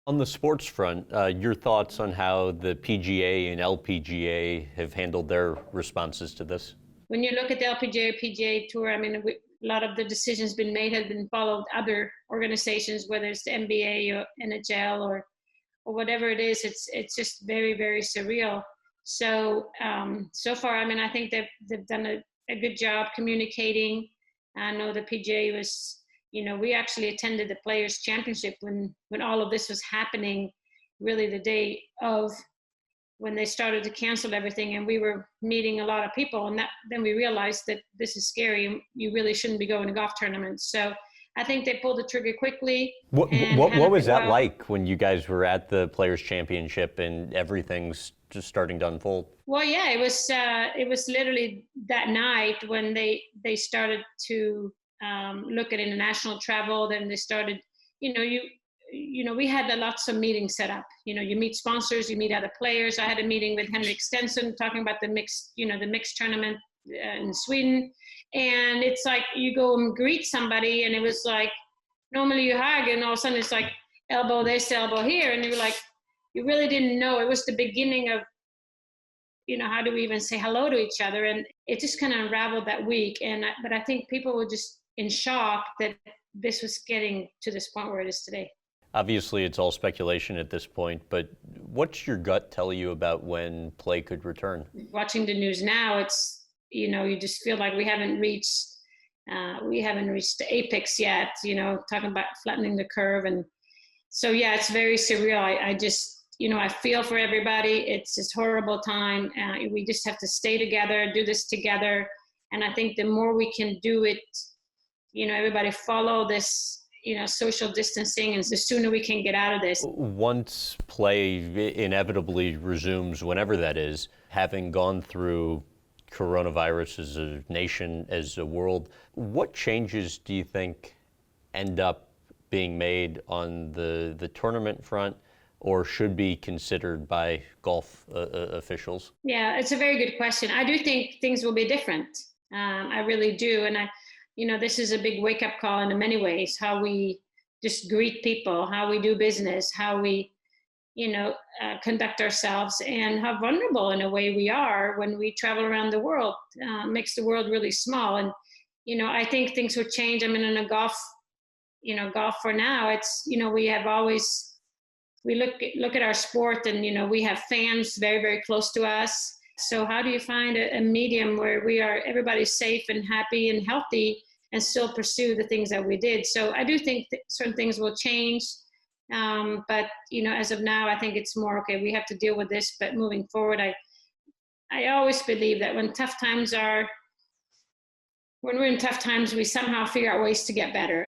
On the sports front, your thoughts on how the PGA and LPGA have handled their responses to this? When you look at the LPGA or PGA Tour, I mean, a lot of the decisions been made have been followed other organizations, whether it's the NBA or NHL or whatever it is. It's just very, very surreal. So so far, I mean, I think they've done a good job communicating. I know the PGA was, we actually attended the Players Championship when all of this was happening, really the day of, when they started to cancel everything, and we were meeting a lot of people, and then we realized that this is scary and you really shouldn't be going to golf tournaments. So I think they pulled the trigger quickly What, and what, what handled was it that well. like when you guys were at the Players Championship and everything's just starting to unfold? Well, yeah, it was literally that night when they started to look at international travel. Then they started, you know, we had lots of meetings set up. You meet sponsors, you meet other players. I had a meeting with Henrik Stenson talking about the mixed tournament in Sweden, and it's like you go and greet somebody, and it was like normally you hug, and all of a sudden it's like elbow this, elbow here, and you're like, you really didn't know. It was the beginning of, how do we even say hello to each other? And it just kind of unraveled that week. But I think people were just in shock that this was getting to this point where it is today. Obviously, it's all speculation at this point, but what's your gut tell you about when play could return? Watching the news now, it's, you just feel like we haven't reached the apex yet, talking about flattening the curve. And so, yeah, it's very surreal. I just, I feel for everybody. It's this horrible time. We just have to stay together, do this together. And I think the more we can do it, everybody follow this, social distancing, and the sooner we can get out of this. Once play inevitably resumes, whenever that is, having gone through coronavirus as a nation, as a world, what changes do you think end up being made on the tournament front, or should be considered by golf officials? Yeah, it's a very good question. I do think things will be different. I really do. And this is a big wake up call in many ways, how we just greet people, how we do business, how we, conduct ourselves, and how vulnerable in a way we are when we travel around the world. Makes the world really small. And, I think things would change. I mean, in a golf for now, it's, we look at our sport, and we have fans very, very close to us. So how do you find a medium where everybody's safe and happy and healthy and still pursue the things that we did? So I do think certain things will change, but as of now, I think it's more okay. We have to deal with this, but moving forward, I always believe that when we're in tough times, we somehow figure out ways to get better.